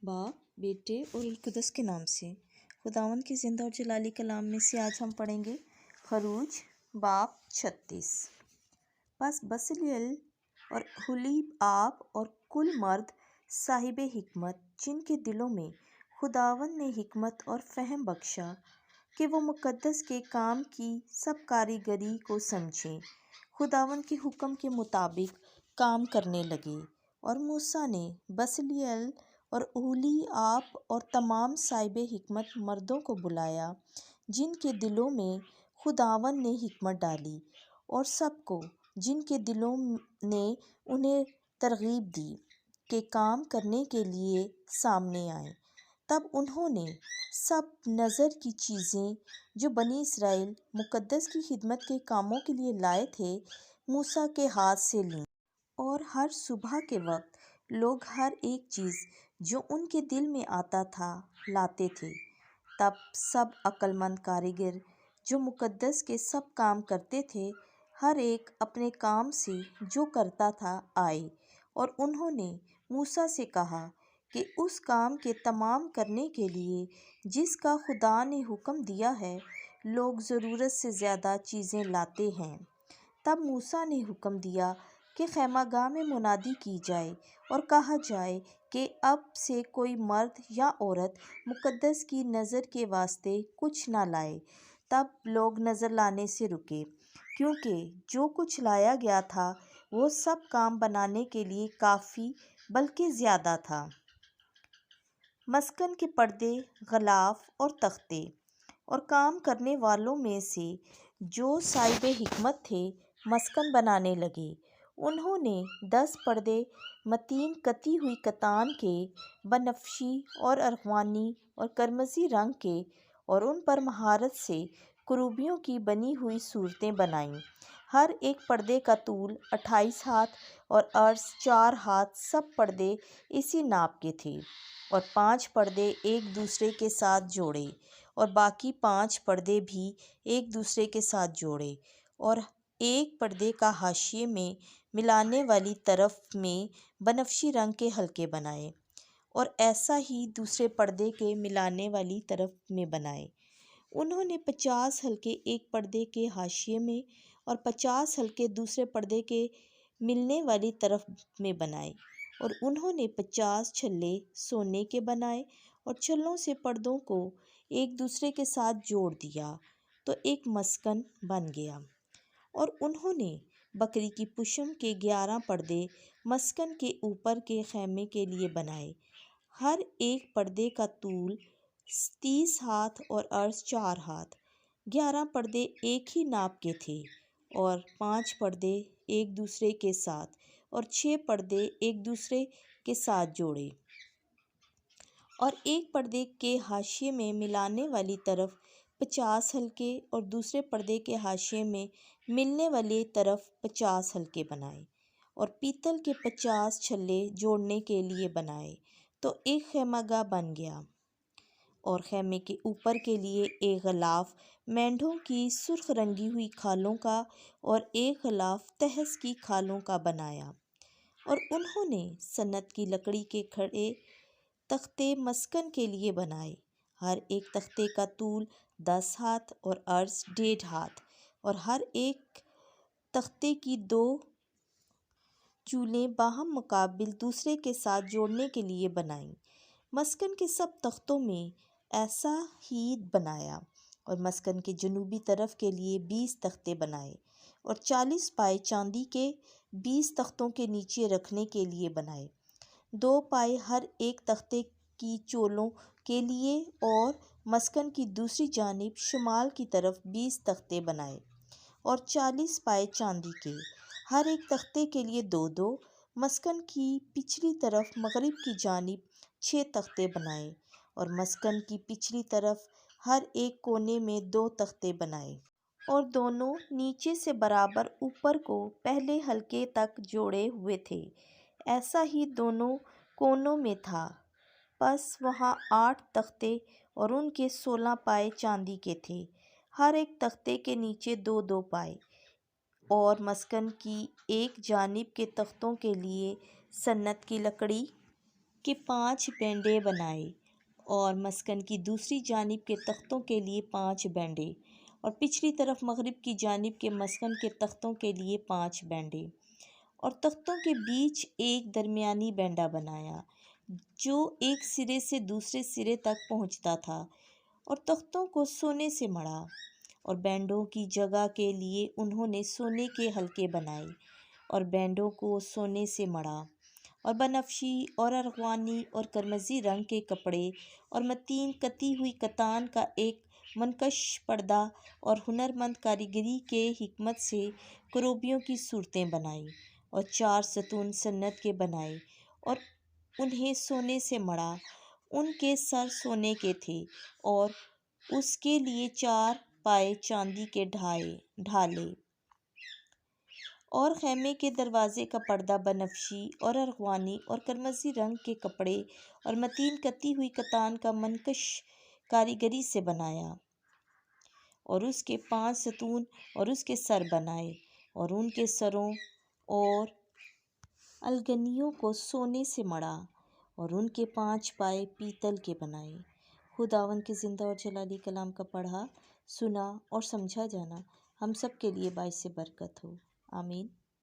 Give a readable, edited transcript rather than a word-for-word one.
बाप, बेटे और अलकुदस के नाम से। खुदावंद के ज़िंदा और जलाली कलाम में से आज हम पढ़ेंगे खरूज बाप 36। बस बसलियल और हुलीब आप और कुल मर्द साहिब हिकमत, जिनके दिलों में खुदावंद ने हिकमत और फ़हम बख्शा कि वो मुक़द्दस के काम की सब कारीगरी को समझें, खुदावंद के हुक्म के मुताबिक काम करने लगे। और मूसा ने बसलियल और ओली आप और तमाम साहिब हिकमत मर्दों को बुलाया, जिनके दिलों में खुदावंद ने हिकमत डाली, और सबको जिनके दिलों ने उन्हें तरगीब दी कि काम करने के लिए सामने आए। तब उन्होंने सब नज़र की चीज़ें जो बनी इसराइल मुक़द्दस की खिदमत के कामों के लिए लाए थे, मूसा के हाथ से लीं। और हर सुबह के वक्त लोग हर एक चीज़ जो उनके दिल में आता था लाते थे। तब सब अक्लमंद कारीगर जो मुक़द्दस के सब काम करते थे, हर एक अपने काम से जो करता था आए, और उन्होंने मूसा से कहा कि उस काम के तमाम करने के लिए जिसका खुदा ने हुक्म दिया है, लोग ज़रूरत से ज़्यादा चीज़ें लाते हैं। तब मूसा ने हुक्म दिया कि खैमागाह में मुनादी की जाए और कहा जाए कि अब से कोई मर्द या औरत मुक़द्दस की नज़र के वास्ते कुछ ना लाए। तब लोग नज़र लाने से रुके, क्योंकि जो कुछ लाया गया था वो सब काम बनाने के लिए काफ़ी बल्कि ज़्यादा था। मस्कन के पर्दे, गलाफ और तख्ते, और काम करने वालों में से जो साहिब हिकमत थे मस्कन बनाने लगे। उन्होंने 10 पर्दे मतीन कती हुई कतान के, बनफशी और अरगवानी और करमजी रंग के, और उन पर महारत से करूबियों की बनी हुई सूरतें बनाईं। हर एक पर्दे का तूल 28 हाथ और अर्ज 4 हाथ। सब पर्दे इसी नाप के थे, और 5 पर्दे एक दूसरे के साथ जोड़े, और बाकी 5 पर्दे भी एक दूसरे के साथ जोड़े, और एक पर्दे का हाशिए में मिलाने वाली तरफ में बनफशी रंग के हल्के बनाए, और ऐसा ही दूसरे पर्दे के मिलाने वाली तरफ में बनाए। उन्होंने 50 हल्के एक पर्दे के हाशिए में और 50 हल्के दूसरे पर्दे के मिलने वाली तरफ में बनाए, और उन्होंने 50 छल्ले सोने के बनाए, और छल्लों से पर्दों को एक दूसरे के साथ जोड़ दिया तो एक मस्कन बन गया। और उन्होंने बकरी की पुशम के 11 पर्दे मस्कन के ऊपर के खैमे के लिए बनाए। हर एक पर्दे का तूल 30 हाथ और अर्ज 4 हाथ। 11 पर्दे एक ही नाप के थे, और 5 पर्दे एक दूसरे के साथ, और 6 पर्दे एक दूसरे के साथ जोड़े, और एक पर्दे के हाशिए में मिलाने वाली तरफ 50 हल्के, और दूसरे पर्दे के हाशिए में मिलने वाली तरफ 50 हल्के बनाए, और पीतल के 50 छल्ले जोड़ने के लिए बनाए, तो एक खैमागाह बन गया। और खैमे के ऊपर के लिए एक गलाफ मेंढों की सुर्ख रंगी हुई खालों का और एक गलाफ तहस की खालों का बनाया। और उन्होंने सन्नत की लकड़ी के खड़े तख्ते मस्कन के लिए बनाए। हर एक तख्ते का तूल 10 हाथ और अर्ज 1.5 हाथ, और हर एक तख्ते की 2 चूलें बाहम मुकाबिल दूसरे के साथ जोड़ने के लिए बनाईं। मस्कन के सब तख्तों में ऐसा ही बनाया, और मस्कन के जनूबी तरफ के लिए 20 तख्ते बनाए, और 40 पाए चांदी के 20 तख्तों के नीचे रखने के लिए बनाए। 2 पाए हर एक तख्ते की चोलों के लिए, और मस्कन की दूसरी जानिब शुमाल की तरफ 20 तख्ते बनाए, और 40 पाए चांदी के, हर एक तख्ते के लिए 2-2। मस्कन की पिछली तरफ मगरिब की जानिब 6 तख्ते बनाए, और मस्कन की पिछली तरफ हर एक कोने में 2 तख्ते बनाए, और दोनों नीचे से बराबर ऊपर को पहले हल्के तक जोड़े हुए थे। ऐसा ही दोनों कोनों में था। बस वहाँ 8 तख्ते और उनके 16 पाए चांदी के थे, हर एक तख्ते के नीचे 2-2 पाए। और मस्कन की एक जानिब के तख्तों के लिए सन्नत की लकड़ी کے 5 بینڈے بنائے اور مسکن کی دوسری جانب کے تختوں کے لیے 5 بینڈے اور پچھلی طرف مغرب کی جانب کے مسکن کے تختوں کے لیے 5 بینڈے اور تختوں کے بیچ ایک درمیانی بینڈا بنایا جو ایک سرے سے دوسرے سرے تک پہنچتا تھا اور تختوں کو سونے سے مڑا اور بینڈوں کی جگہ کے لیے انہوں نے سونے کے حلقے بنائے اور بینڈوں کو سونے سے مڑا اور بنفشی اور ارغوانی اور کرمزی رنگ کے کپڑے اور متین کتی ہوئی کتان کا ایک منقش پردہ اور ہنرمند کاریگری کے حکمت سے کروبیوں کی صورتیں بنائیں اور 4 ستون سنت کے بنائے اور انہیں سونے سے مڑا۔ ان کے سر سونے کے تھے اور اس کے لیے 4 پائے چاندی کے ڈھالے اور خیمے کے دروازے کا پردہ بنفشی اور ارغوانی اور کرمزی رنگ کے کپڑے اور متین کتی ہوئی کتان کا منقش کاریگری سے بنایا اور اس کے 5 ستون اور اس کے سر بنائے اور ان کے سروں اور الگنیوں کو سونے سے مڑا اور ان کے 5 پائے پیتل کے بنائے۔ خداوند کے زندہ اور جلالی کلام کا پڑھا، سنا اور سمجھا جانا ہم سب کے لیے باعث برکت ہو، آمین۔